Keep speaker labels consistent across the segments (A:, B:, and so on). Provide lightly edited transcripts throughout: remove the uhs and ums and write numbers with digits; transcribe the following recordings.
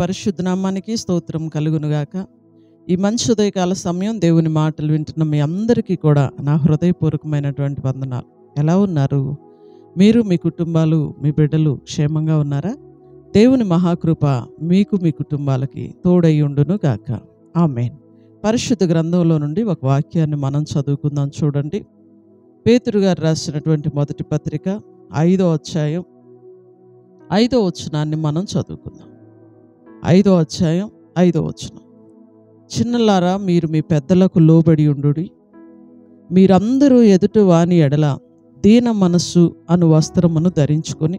A: పరిశుద్ధ నామానికి స్తోత్రం కలుగునుగాక. ఈ మంచి ఉదయకాల సమయం దేవుని మాటలు వింటున్న మీ అందరికీ కూడా నా హృదయపూర్వకమైనటువంటి వందనాలు. ఎలా ఉన్నారు? మీరు, మీ కుటుంబాలు, మీ బిడ్డలు క్షేమంగా ఉన్నారా? దేవుని మహాకృప మీకు, మీ కుటుంబాలకి తోడై ఉండును గాక. ఆమేన్. పరిశుద్ధ గ్రంథంలో నుండి ఒక వాక్యాన్ని మనం చదువుకుందాం. చూడండి, పేతురు గారు రాసినటువంటి మొదటి పత్రిక 5వ అధ్యాయం 5వ వచనాన్ని మనం చదువుకుందాం. 5వ అధ్యాయం 5వ వచనం. చిన్నలారా, మీరు మీ పెద్దలకు లోబడి ఉండుడి. మీరందరూ ఎదుటి వాని ఎడల దీన మనస్సు అను వస్త్రమును ధరించుకొని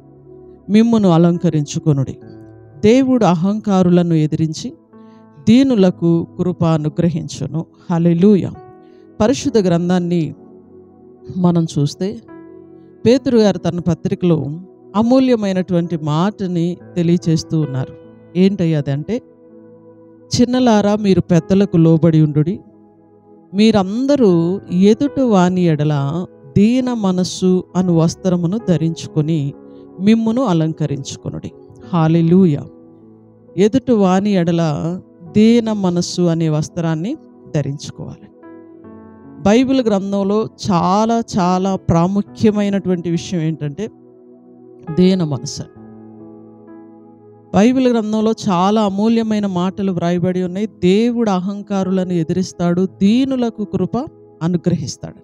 A: మిమ్మును అలంకరించుకొనుడి. దేవుడు అహంకారులను ఎదిరించి దీనులకు కృప అనుగ్రహించును. హల్లెలూయా. పరిశుద్ధ గ్రంథాన్ని మనం చూస్తే పేతురు గారు తన పత్రికలో అమూల్యమైనటువంటి మాటని తెలియచేస్తూ ఉన్నారు. ఏంటయ్యదంటే, చిన్నలారా, మీరు పెద్దలకు లోబడి ఉండుడి. మీరందరూ ఎదుటి వాని ఎడల దీన మనస్సు అను వస్త్రమును ధరించుకొని మిమ్మును అలంకరించుకొనుడి. హల్లెలూయా. ఎదుటి వాని ఎడల దీన మనస్సు అనే వస్త్రాన్ని ధరించుకోవాలి. బైబిల్ గ్రంథంలో చాలా చాలా ప్రాముఖ్యమైనటువంటి విషయం ఏంటంటే దీన మనస్సు. బైబిల్ గ్రంథంలో చాలా అమూల్యమైన మాటలు వ్రాయబడి ఉన్నాయి. దేవుడు అహంకారులను ఎదిరిస్తాడు, దీనులకు కృప అనుగ్రహిస్తాడు.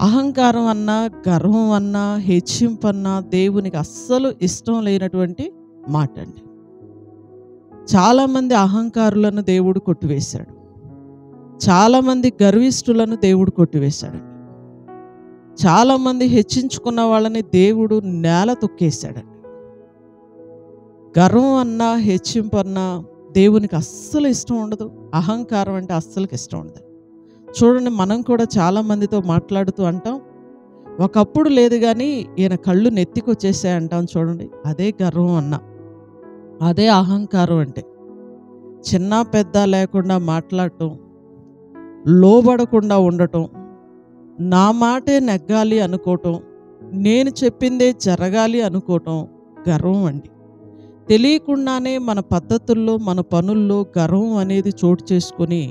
A: అహంకారం అన్నా, గర్వం అన్నా, హెచ్చింపన్నా దేవునికి అస్సలు ఇష్టం లేనటువంటి మాట అండి. చాలామంది అహంకారులను దేవుడు కొట్టివేశాడు. చాలామంది గర్విష్ఠులను దేవుడు కొట్టివేశాడు. చాలామంది హెచ్చించుకున్న వాళ్ళని దేవుడు నేల తొక్కేశాడండి. గర్వం అన్నా, హెచ్చింపన్నా దేవునికి అస్సలు ఇష్టం ఉండదు. అహంకారం అంటే అస్సలకి ఇష్టం ఉండదు. చూడండి, మనం కూడా చాలామందితో మాట్లాడుతూ అంటాం, ఒకప్పుడు లేదు కానీ ఈయన కళ్ళు నెత్తికొచ్చేసాయి అంటాం. చూడండి, అదే గర్వం అన్నా, అదే అహంకారం. అంటే చిన్న పెద్ద లేకుండా మాట్లాడటం, లోబడకుండా ఉండటం, నా మాటే నెగ్గాలి అనుకోవటం, నేను చెప్పిందే జరగాలి అనుకోవటం గర్వం అండి. తెలియకుండానే మన పద్ధతుల్లో, మన పనుల్లో గర్వం అనేది చోటు చేసుకొని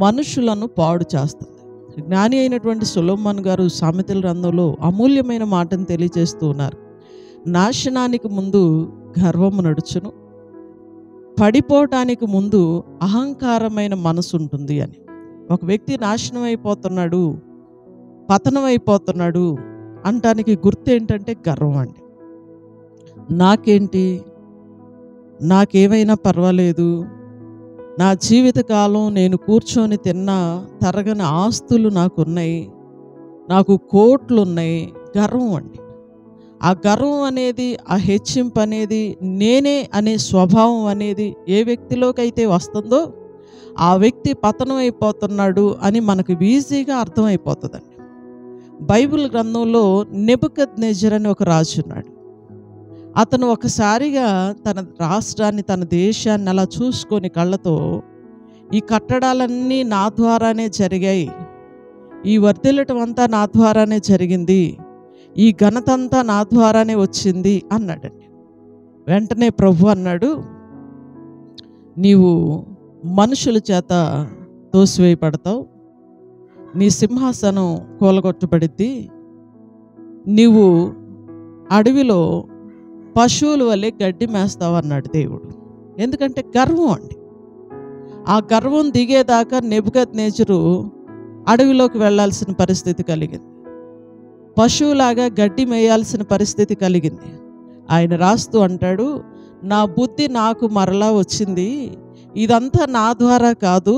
A: మనుషులను పాడు చేస్తుంది. జ్ఞాని అయినటువంటి సొలొమోను గారు సామెతల గ్రంథంలో అమూల్యమైన మాటను తెలియజేస్తూ ఉన్నారు. నాశనానికి ముందు గర్వము నడుచును, పడిపోవటానికి ముందు అహంకారమైన మనసు ఉంటుంది అని. ఒక వ్యక్తి నాశనం అయిపోతున్నాడు, పతనం అయిపోతున్నాడు అంటానికి గుర్తు ఏంటంటే గర్వం అండి. నాకేంటి, నాకేమైనా పర్వాలేదు, నా జీవితకాలం నేను కూర్చొని తిన్నా తరగని ఆస్తులు నాకున్నాయి, నాకు కోట్లు ఉన్నాయి. గర్వం అండి. ఆ గర్వం అనేది, ఆ హెచ్చింపు అనేది, నేనే అనే స్వభావం అనేది ఏ వ్యక్తిలోకైతే వస్తుందో ఆ వ్యక్తి పతనం అయిపోతున్నాడు అని మనకు ఈజీగా అర్థమైపోతుందండి. బైబిల్ గ్రంథంలో నెబుకద్నెజర్ అని ఒక రాజు ఉన్నాడు. అతను ఒకసారిగా తన రాష్ట్రాన్ని, తన దేశాన్ని అలా చూసుకొని కళ్ళతో, ఈ కట్టడాలన్నీ నా ద్వారానే జరిగాయి, ఈ వర్ధిల్లటం అంతా నా ద్వారానే జరిగింది, ఈ ఘనత అంతా నా ద్వారానే వచ్చింది అన్నాడండి. వెంటనే ప్రభు అన్నాడు, నీవు మనుషుల చేత తోసివేయబడతావు, నీ సింహాసనం కూలగొట్టబడిద్ది, నీవు అడవిలో పశువుల వల్లే గడ్డి మేస్తావు అన్నాడు దేవుడు. ఎందుకంటే గర్వం అండి. ఆ గర్వం దిగేదాకా నెబుకద్నెజరు అడవిలోకి వెళ్ళాల్సిన పరిస్థితి కలిగింది. పశువులాగా గడ్డి మేయాల్సిన పరిస్థితి కలిగింది. ఆయన రాస్తూ అంటాడు, నా బుద్ధి నాకు మరలా వచ్చింది, ఇదంతా నా ద్వారా కాదు,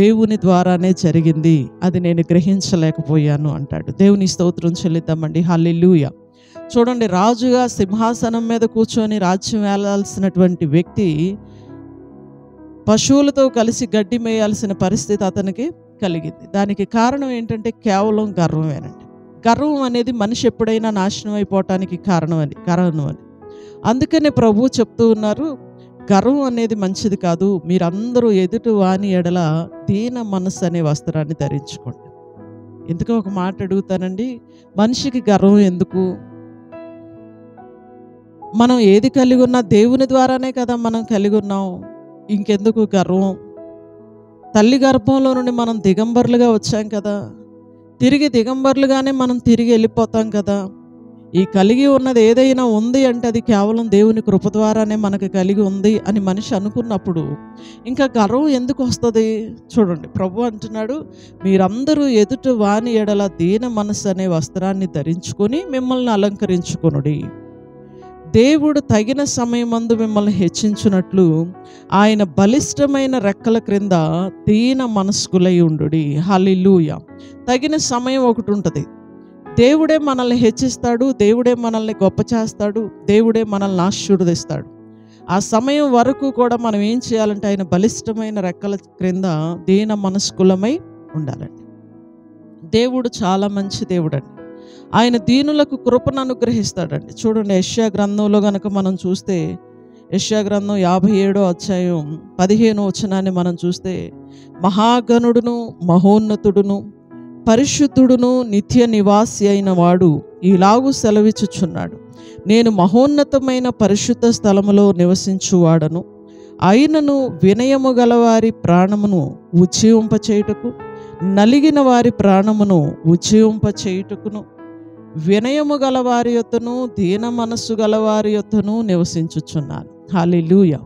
A: దేవుని ద్వారానే జరిగింది, అది నేను గ్రహించలేకపోయాను అంటాడు. దేవుని స్తోత్రం చెల్లిద్దామండి. హల్లెలూయా. చూడండి, రాజుగా సింహాసనం మీద కూర్చొని రాజ్యం ఏలాల్సినటువంటి వ్యక్తి పశువులతో కలిసి గడ్డి మేయాల్సిన పరిస్థితి అతనికి కలిగింది. దానికి కారణం ఏంటంటే కేవలం గర్వమేనండి. గర్వం అనేది మనిషి ఎప్పుడైనా నాశనం అయిపోవటానికి కారణం అని. అందుకనే ప్రభు చెప్తూ ఉన్నారు, గర్వం అనేది మంచిది కాదు, మీరందరూ ఎదుటి వాని ఎడల దీన మనస్సు అనే వస్త్రాన్ని ధరించుకోండి. ఎందుకో ఒక మాట అడుగుతానండి, మనిషికి గర్వం ఎందుకు? మనం ఏది కలిగి ఉన్నా దేవుని ద్వారానే కదా మనం కలిగి ఉన్నాం. ఇంకెందుకు గర్వం? తల్లి గర్భంలో నుండి మనం దిగంబరులుగా వచ్చాం కదా, తిరిగి దిగంబరులుగానే మనం తిరిగి వెళ్ళిపోతాం కదా. ఈ కలిగి ఉన్నది ఏదైనా ఉంది అంటే అది కేవలం దేవుని కృప ద్వారానే మనకు కలిగి ఉంది అని మనిషి అనుకున్నప్పుడు ఇంకా గర్వం ఎందుకు వస్తుంది? చూడండి, ప్రభు అంటున్నాడు, మీరందరూ ఎదుట వాని ఎడల దీన మనస్సు అనే వస్త్రాన్ని ధరించుకొని మిమ్మల్ని అలంకరించుకొనుడి. దేవుడు తగిన సమయమందు మిమ్మల్ని హెచ్చించున్నట్లు ఆయన బలిష్టమైన రెక్కల క్రింద దీన మనస్కులై ఉండుడి. హల్లెలూయా. తగిన సమయం ఒకటి ఉంటుంది. దేవుడే మనల్ని హెచ్చిస్తాడు, దేవుడే మనల్ని గొప్ప చేస్తాడు, దేవుడే మనల్ని ఆశీర్వదిస్తాడు. ఆ సమయం వరకు కూడా మనం ఏం చేయాలంటే ఆయన బలిష్టమైన రెక్కల క్రింద దీన మనస్కులమై ఉండాలండి. దేవుడు చాలా మంచి దేవుడు అండి. ఆయన దీనులకు కృపను అనుగ్రహిస్తాడండి. చూడండి, యెషయా గ్రంథంలో కనుక మనం చూస్తే, యెషయా గ్రంథం 57వ అధ్యాయం 15వ వచనాన్ని మనం చూస్తే, మహాగణుడును మహోన్నతుడును పరిశుద్ధుడును నిత్య నివాసి అయిన వాడు ఇలాగు సెలవిచ్చుచున్నాడు, నేను మహోన్నతమైన పరిశుద్ధ స్థలములో నివసించువాడను, అయినను వినయము గలవారి ప్రాణమును ఉజ్జీవింపచేయుటకు, నలిగిన వారి ప్రాణమును ఉజ్జీవింపచేయుటకును, వినయము గలవారి యొద్దను దీన మనస్సు గలవారి యొద్దను నివసించుచున్నాను. హల్లెలూయా.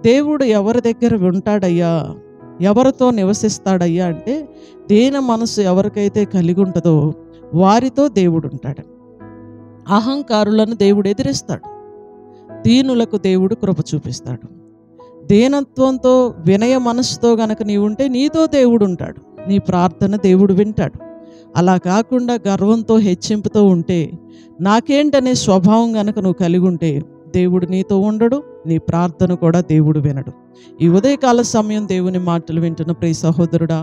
A: దేవుడు ఎవరి దగ్గర ఉంటాడయ్యా, ఎవరితో నివసిస్తాడయ్యా అంటే, దీన మనసు ఎవరికైతే కలిగి ఉంటుందో వారితో దేవుడు ఉంటాడు. అహంకారులను దేవుడు ఎదిరిస్తాడు, దీనులకు దేవుడు కృప చూపిస్తాడు. దీనత్వంతో వినయ మనసుతో గనక నీవు ఉంటే నీతో దేవుడు ఉంటాడు, నీ ప్రార్థన దేవుడు వింటాడు. అలా కాకుండా గర్వంతో హెచ్చింపుతో ఉంటే, నాకేంటనే స్వభావం గనక నువ్వు కలిగి ఉంటే దేవుడు నీతో ఉండడు, నీ ప్రార్థన కూడా దేవుడు వినడు. ఈ ఉదయకాల సమయం దేవుని మాటలు వింటున్న ప్రియ సహోదరుడా,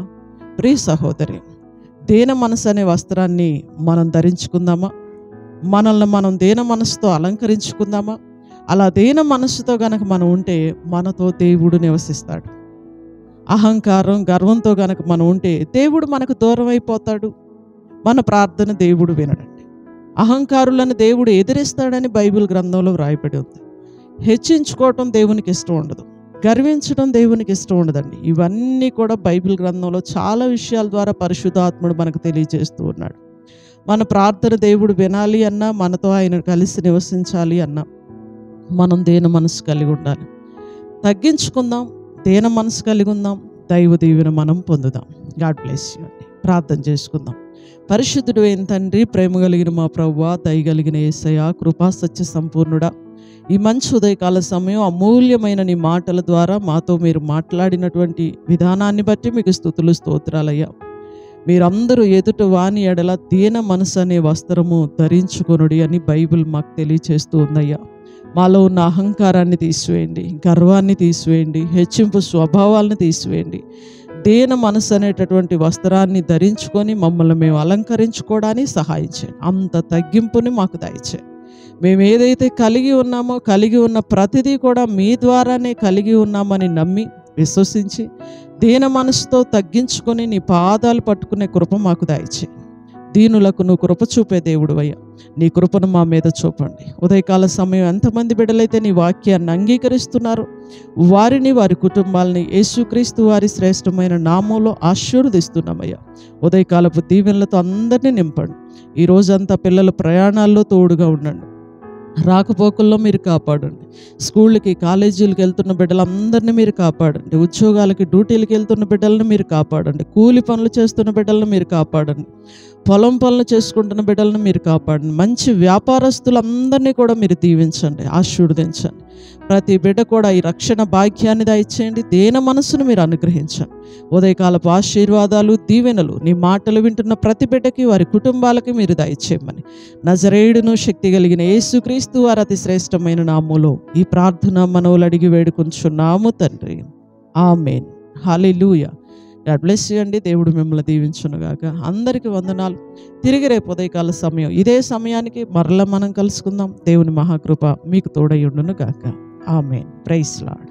A: ప్రియ సహోదరి, దీన మనసు అనే వస్త్రాన్ని మనం ధరించుకుందామా? మనల్ని మనం దీన మనసుతో అలంకరించుకుందామా? అలా దీన మనసుతో గనక మనం ఉంటే మనతో దేవుడు నివసిస్తాడు. అహంకారం గర్వంతో గనక మనం ఉంటే దేవుడు మనకు దూరం అయిపోతాడు, మన ప్రార్థన దేవుడు వినడండి. అహంకారులను దేవుడు ఎదిరిస్తాడని బైబిల్ గ్రంథంలో వ్రాయబడి ఉంది. హెచ్చించుకోవటం దేవునికి ఇష్టం ఉండదు, గర్వించడం దేవునికి ఇష్టం ఉండదండి. ఇవన్నీ కూడా బైబిల్ గ్రంథంలో చాలా విషయాల ద్వారా పరిశుద్ధాత్ముడు మనకు తెలియజేస్తూ ఉన్నాడు. మన ప్రార్థన దేవుడు వినాలి అన్నా, మనతో ఆయన కలిసి నివసించాలి అన్నా మనం దీన మనసు కలిగి ఉండాలి. తగ్గించుకుందాం, దీన మనసు కలిగి ఉందాం, దైవ దీవెన మనం పొందుదాం. గాడ్ బ్లెస్ యూ అండి. ప్రార్థన చేసుకుందాం. పరిశుద్ధుడు అయిన తండ్రి, ప్రేమ కలిగిన మా ప్రభువా, దయగలిగిన యేసయ్య, కృపా సత్య సంపూర్ణుడా, ఈ మంచి ఉదయకాల సమయం అమూల్యమైన నీ మాటల ద్వారా మాతో మీరు మాట్లాడినటువంటి విధానాన్ని బట్టి మీకు స్తుతులు స్తోత్రాలయ్యా. మీరందరూ ఎదుట వాని ఎడల దీన మనసు అనే వస్త్రము ధరించుకొనుడి అని బైబిల్ మాకు తెలియచేస్తూ ఉందయ్యా. మాలో ఉన్న అహంకారాన్ని తీసివేయండి, గర్వాన్ని తీసివేయండి, హెచ్చింపు స్వభావాలను తీసివేయండి. దీన మనసు అనేటటువంటి వస్త్రాన్ని ధరించుకొని మమ్మల్ని మేము అలంకరించుకోవడానికి సహాయం చేయండి. అంత తగ్గింపుని మాకు దయచేయండి. మేము ఏదైతే కలిగి ఉన్నామో, కలిగి ఉన్న ప్రతిదీ కూడా మీ ద్వారానే కలిగి ఉన్నామని నమ్మి విశ్వసించి దీన మనసుతో తగ్గించుకొని నీ పాదాలు పట్టుకునే కృప మాకు దయచేయండి. దీనులకు నువ్వు కృప చూపే దేవుడు అయ్యా, నీ కృపను మా మీద చూపండి. ఉదయకాల సమయం ఎంతమంది బిడ్డలైతే నీ వాక్యాన్ని అంగీకరిస్తున్నారు వారిని, వారి కుటుంబాలని యేసుక్రీస్తు వారి శ్రేష్టమైన నామంలో ఆశీర్వదిస్తున్నామయ్యా. ఉదయకాలపు దీవెనలతో అందరినీ నింపండి. ఈ రోజంతా పిల్లల ప్రయాణాల్లో తోడుగా ఉండండి, రాకపోకల్లో మీరు కాపాడండి. స్కూళ్ళకి కాలేజీలకు వెళ్తున్న బిడ్డలందరినీ మీరు కాపాడండి. ఉద్యోగాలకి డ్యూటీలకు వెళ్తున్న బిడ్డలను మీరు కాపాడండి. కూలి పనులు చేస్తున్న బిడ్డలను మీరు కాపాడండి. పొలం పనులు చేసుకుంటున్న బిడ్డలను మీరు కాపాడండి. మంచి వ్యాపారస్తులందరినీ కూడా మీరు దీవించండి, ఆశీర్వదించండి. ప్రతి బిడ్డ కూడా ఈ రక్షణ భాగ్యాన్ని దయచేయండి. దీన మనసును మీరు అనుగ్రహించండి. ఉదయకాలపు ఆశీర్వాదాలు, దీవెనలు నీ మాటలు వింటున్న ప్రతి బిడ్డకి, వారి కుటుంబాలకి మీరు దయచేయమని నజరేయుడును శక్తి కలిగిన యేసుక్రీస్తు వారి అతి శ్రేష్టమైన నామములో ఈ ప్రార్థన మనవులు అడిగి వేడుకొంచున్నాము తండ్రి. ఆమేన్. హల్లెలూయా. గాడ్ బ్లెస్ యూ అండి. దేవుడు మిమ్మల్ని దీవించునుగాక. అందరికీ వందనాలు. తిరిగి రేపు ఉదయకాల సమయం ఇదే సమయానికి మరలా మనం కలుసుకుందాం. దేవుని మహాకృప మీకు తోడై ఉండును గాక. ఆమేన్. Praise lord.